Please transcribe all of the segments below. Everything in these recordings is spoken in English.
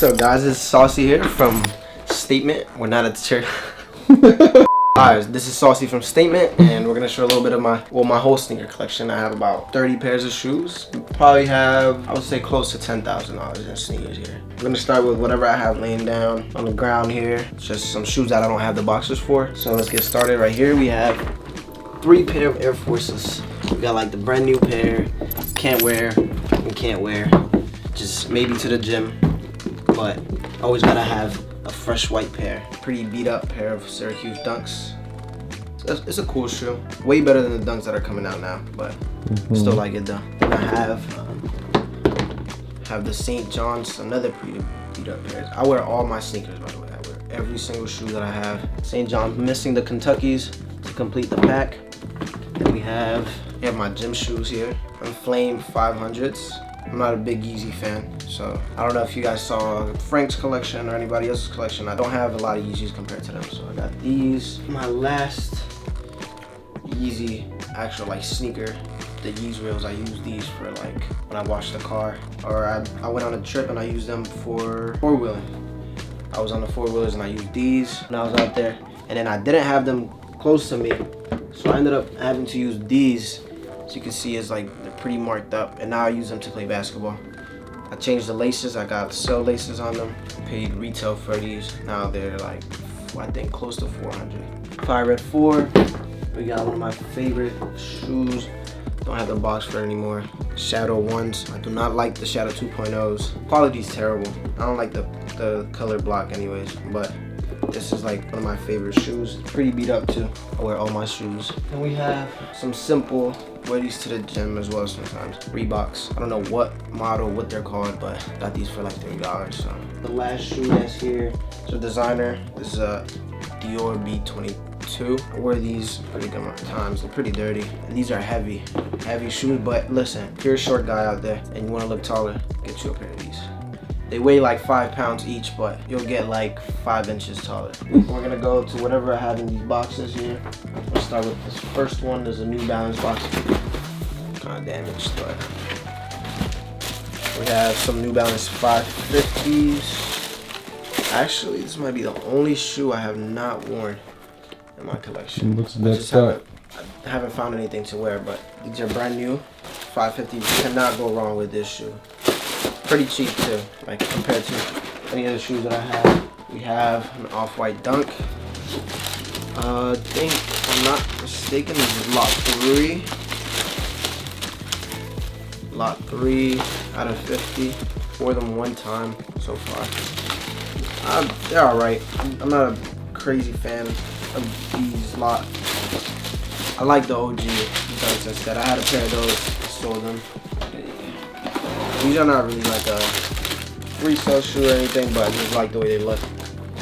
What's up, guys? It's Saucy here from Stvtement. We're not at the church. Alright, this is Saucy from Stvtement, and we're gonna show a little bit of my whole sneaker collection. I have about 30 pairs of shoes. Probably have, I would say, close to $10,000 in sneakers here. I'm gonna start with whatever I have laying down on the ground here. It's just some shoes that I don't have the boxes for. So let's get started. Right here we have 3 pair of Air Forces. We got like the brand new pair, can't wear, and can't wear. Just maybe to the gym, but always gotta have a fresh white pair. Pretty beat up pair of Syracuse Dunks. It's a cool shoe. Way better than the Dunks that are coming out now, but still like it though. Then I have the St. John's, another pretty beat up pair. I wear all my sneakers, by the way. I wear every single shoe that I have. St. John's, missing the Kentuckys to complete the pack. Then we have my gym shoes here. Flame 500s. I'm not a big Yeezy fan, so I don't know if you guys saw Frank's collection or anybody else's collection. I don't have a lot of Yeezys compared to them, so I got these. My last Yeezy actual like sneaker, the Yeezy Reels. I use these for like when I wash the car, or I went on a trip and I used them for four-wheeling. I was on the four-wheelers and I used these when I was out there, and then I didn't have them close to me, so I ended up having to use these. As you can see, it's like they're pretty marked up, and now I use them to play basketball. I changed the laces. I got cell laces on them. Paid retail for these. Now they're like, I think, close to 400. Fire Red 4. We got one of my favorite shoes. Don't have the box for it anymore. Shadow 1s. I do not like the Shadow 2.0s. Quality's terrible. I don't like the color block anyways, but this is like one of my favorite shoes. Pretty beat up too. I wear all my shoes. And we have some simple, wear these to the gym as well sometimes. Reeboks. I don't know what model, what they're called, but got these for like $3. So the last shoe that's here is a designer. This is a Dior B22. I wear these pretty good times. They're pretty dirty. And these are heavy shoes, but listen, if you're a short guy out there and you want to look taller, get you a pair of these. They weigh like 5 pounds each, but you'll get like 5 inches taller. We're gonna go to whatever I have in these boxes here. Let's start with this first one. There's a New Balance box. Kind of damaged, but we have some New Balance 550s. Actually, this might be the only shoe I have not worn in my collection. Looks messed up. I haven't found anything to wear, but these are brand new 550s. You cannot go wrong with this shoe. Pretty cheap too, like compared to any other shoes that I have. We have an off-white Dunk. I think, if I'm not mistaken, this is lot 3. Lot 3 out of 50. Wore them one time so far. They're alright. I'm not a crazy fan of these lot. I like the OG Dunks instead. I had a pair of those, sold them. These are not really like a resale shoe or anything, but I just like the way they look.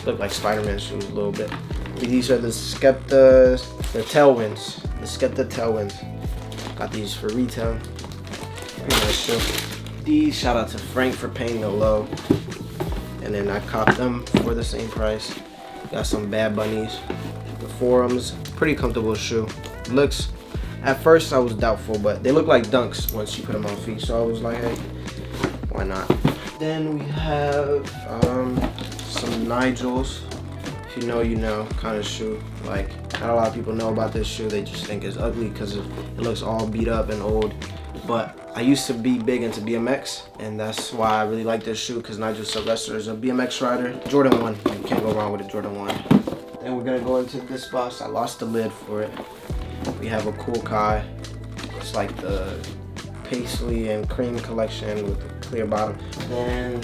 Look like Spider-Man shoes a little bit. These are the Skepta, the Tailwinds. The Skepta Tailwinds. Got these for retail. Pretty nice shoe. These, shout out to Frank for paying the low. And then I copped them for the same price. Got some Bad Bunnies. The Forums, pretty comfortable shoe. Looks, at first I was doubtful, but they look like Dunks once you put them on feet. So I was like, hey, why not? Then we have some Nigels. If you know, you know, kind of shoe. Like, not a lot of people know about this shoe. They just think it's ugly because it looks all beat up and old. But I used to be big into BMX, and that's why I really like this shoe, because Nigel Sylvester is a BMX rider. Jordan 1, you can't go wrong with a Jordan 1. And we're gonna go into this box. I lost the lid for it. We have a Cool Kai. It's like the paisley and cream collection with the clear bottom. Then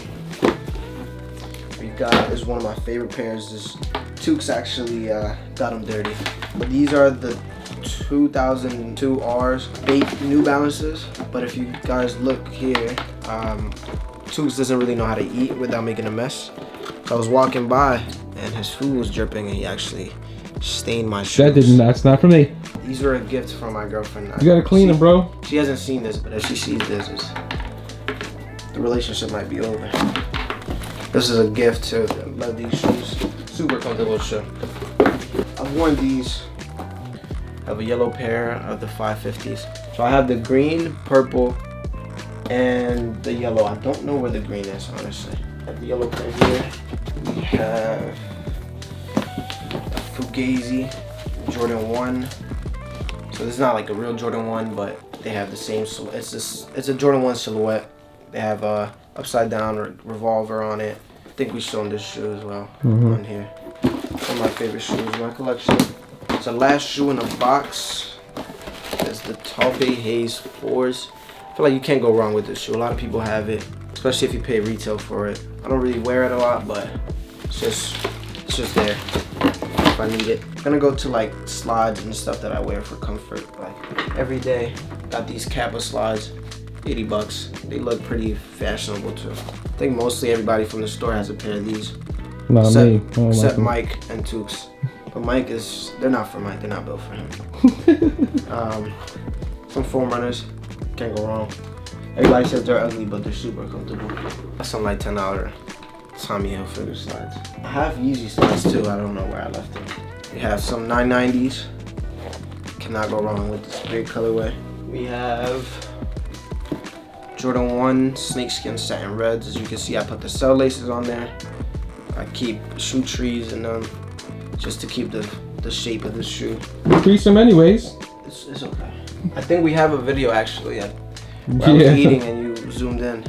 we got, this is one of my favorite pairs. This Tukes actually got them dirty. But these are the 2002 R's, fake New Balances. But if you guys look here, Tukes doesn't really know how to eat without making a mess. So I was walking by and his food was dripping, and he actually stained my shoes. That's not for me. These were a gift from my girlfriend. You gotta clean them, bro. She hasn't seen this, but if she sees this, the relationship might be over. This is a gift too. I love these shoes. Super comfortable shoe. I've worn these. I have a yellow pair of the 550s. So I have the green, purple, and the yellow. I don't know where the green is, honestly. Got the yellow pair here. We have a Fugazi Jordan 1. So this is not like a real Jordan 1, but they have the same. It's a Jordan 1 silhouette. They have a upside down revolver on it. I think we've shown this shoe as well on here. One of my favorite shoes in my collection. It's the last shoe in the box. It's the Taube Haze 4s. I feel like you can't go wrong with this shoe. A lot of people have it, especially if you pay retail for it. I don't really wear it a lot, but it's just there if I need it. I'm gonna go to like slides and stuff that I wear for comfort, like every day. Got these Kappa slides, 80 bucks. They look pretty fashionable too. I think mostly everybody from the store has a pair of these. Not me. Except Mike and Tukes. But Mike they're not for Mike, they're not built for him. Some foam runners, can't go wrong. Everybody says they're ugly, but they're super comfortable. That's some like $10 Tommy Hilfiger slides. I have Yeezy slides too, I don't know where I left them. We have some 990s. Cannot go wrong with this great colorway. We have Jordan 1 snakeskin satin reds. As you can see, I put the cell laces on there. I keep shoe trees in them just to keep the shape of the shoe. Crease them anyways. It's okay. I think we have a video actually where I was eating and you zoomed in.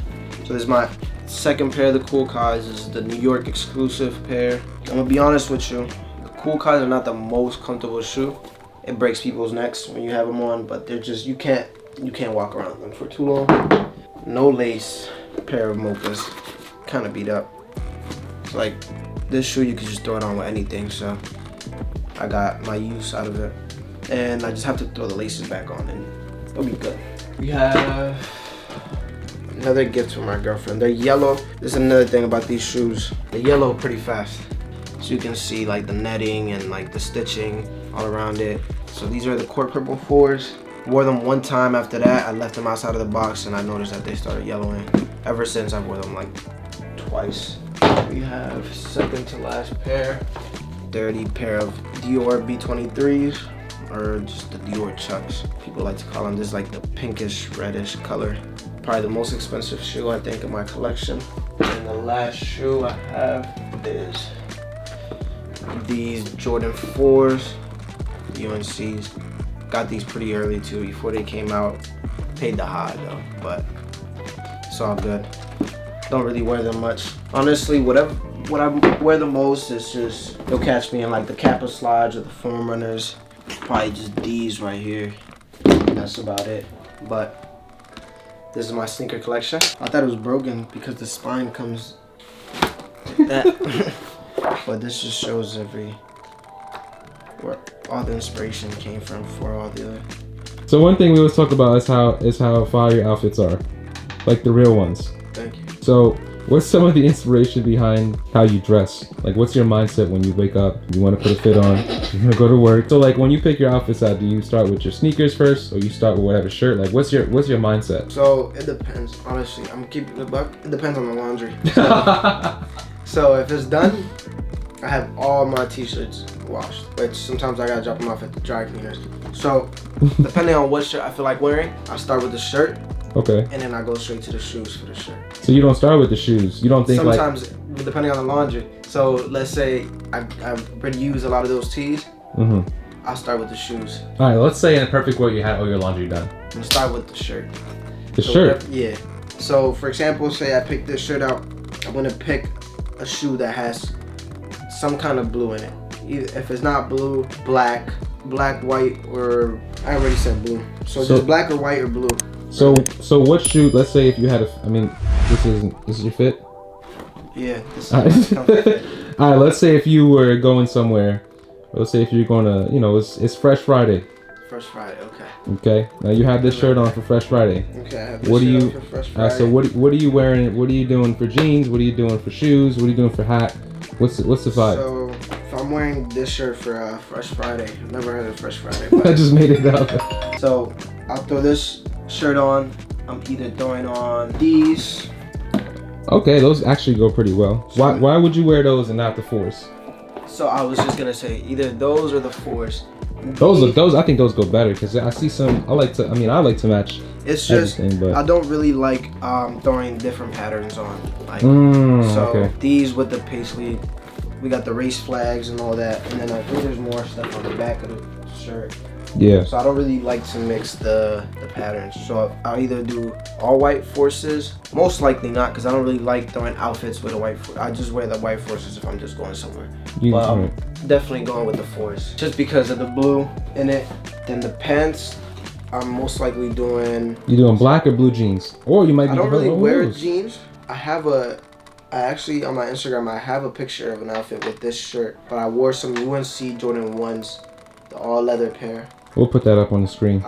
So this is my second pair of the Cool Kais. This is the New York exclusive pair. I'm gonna be honest with you. The Cool Kais are not the most comfortable shoe. It breaks people's necks when you have them on, but they're just, you can't walk around them for too long. No lace pair of mochas. Kind of beat up. It's like this shoe, you can just throw it on with anything, so I got my use out of it. And I just have to throw the laces back on and it'll be good. We have another gift from my girlfriend. They're yellow. This is another thing about these shoes. They're yellow pretty fast. So you can see like the netting and like the stitching all around it. So these are the Court Purple 4s. Wore them one time. After that, I left them outside of the box and I noticed that they started yellowing. Ever since, I wore them like twice. We have second to last pair. Dirty pair of Dior B23s, or just the Dior Chucks. People like to call them. This is like the pinkish reddish color. Probably the most expensive shoe I think in my collection. And the last shoe I have is these Jordan 4s, UNCs. Got these pretty early too, before they came out. Paid the high though, but it's all good. Don't really wear them much. Honestly, what I wear the most is just, you'll catch me in like the Kappa slides or the foam runners. Probably just these right here. That's about it. But this is my sneaker collection. I thought it was broken because the spine comes that. But this just shows where all the inspiration came from for all the other. So one thing we always talk about is how fire your outfits are, like the real ones. Thank you. So what's some of the inspiration behind how you dress? Like what's your mindset when you wake up, you want to put a fit on, you want to go to work? So like when you pick your outfits out, do you start with your sneakers first or you start with whatever shirt? Like what's your mindset? So it depends, honestly. I'm keeping the buck. It depends on the laundry. So if it's done, I have all my t-shirts washed, but sometimes I gotta drop them off at the dry cleaners. So depending on what shirt I feel like wearing, I start with the shirt. Okay. And then I go straight to the shoes for the shirt. So you don't start with the shoes. You don't think sometimes, depending on the laundry. So let's say I already use a lot of those tees. I'll start with the shoes. All right. Let's say in a perfect world you had all your laundry done. I'm gonna start with the shirt. The shirt. Yeah. So for example, say I pick this shirt out. I'm gonna pick a shoe that has some kind of blue in it. Either, if it's not blue, black, white, or I already said blue. So just black or white or blue. So what shoe? Let's say if you had I mean, this is your fit. Yeah. This is comfy. All right. Let's say if you were going somewhere. Let's say if you're going to, it's Fresh Friday. Fresh Friday. Okay. Okay. Now you have this shirt on for Fresh Friday. Okay. I have this shirt on for Fresh Friday. So what are you wearing? What are you doing for jeans? What are you doing for shoes? What are you doing for hat? What's the vibe? So if I'm wearing this shirt for Fresh Friday, I've never heard of Fresh Friday. But I just made it up. So I'll throw this shirt on. I'm either throwing on these. Okay, those actually go pretty well. Why would you wear those and not the 4s? So I was just gonna say either those or the 4s. Those I think those go better because I see some. I like to match. It's just but I don't really like throwing different patterns on. Like okay. These with the paisley, we got the race flags and all that, and then I think there's more stuff on the back of the shirt. Yeah. So I don't really like to mix the patterns. So I'll either do all white forces, most likely not, because I don't really like throwing outfits with a white force. I just wear the white forces if I'm just going somewhere. But I'm definitely going with the force, just because of the blue in it. Then the pants, I'm most likely doing. You doing black or blue jeans? Or you might be. I don't really wear jeans. I actually on my Instagram I have a picture of an outfit with this shirt, but I wore some UNC Jordan 1s, the all leather pair. We'll put that up on the screen.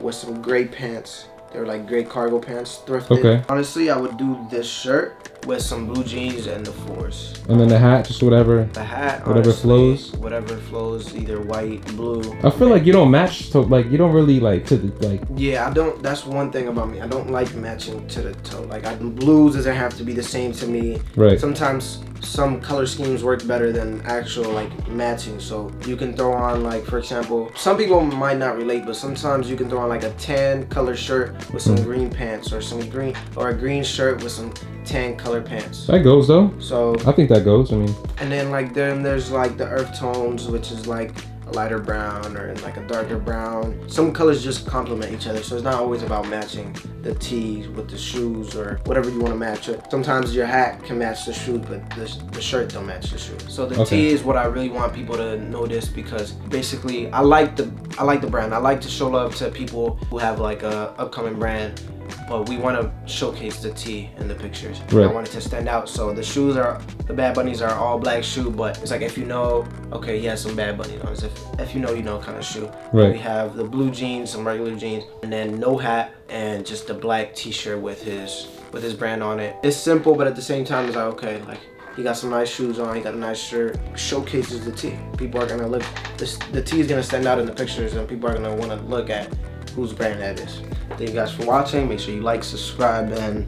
With some gray pants. They were like gray cargo pants, thrifted. Okay. Honestly, I would do this shirt with some blue jeans and the force. And then the hat, just whatever. The hat, whatever honestly, flows. Whatever flows, either white, blue. I feel like you don't match to you don't really like to the like. Yeah, I don't. That's one thing about me. I don't like matching to the toe. Like blues doesn't have to be the same to me. Right. Sometimes some color schemes work better than actual like matching. So you can throw on like, for example, some people might not relate, but sometimes you can throw on like a tan color shirt with some green pants, or a green shirt with some tan color pants. That goes though. So I think that goes. I mean. And then like there's like the earth tones, which is like a lighter brown or like a darker brown. Some colors just complement each other, so it's not always about matching the tees with the shoes or whatever you want to match it. Sometimes your hat can match the shoes, but the shirt don't match the shoes. So the tee is what I really want people to notice, because basically I like the brand. I like to show love to people who have like a upcoming brand, but we want to showcase the tee in the pictures. Right. I want it to stand out. So the Bad Bunnies are all black shoe, but it's like, if you know, okay, he has some Bad Bunnies on. If you know kind of shoe. Right. We have the blue jeans, some regular jeans, and then no hat and just the black t-shirt with his brand on it. It's simple, but at the same time it's like, okay, like he got some nice shoes on, he got a nice shirt, showcases the tee. People are gonna look, the tee is gonna stand out in the pictures, and people are gonna want to look at whose brand that is. Thank you guys for watching. Make sure you like, subscribe, and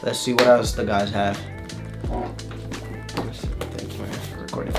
let's see what else the guys have. Thank you, man, for recording.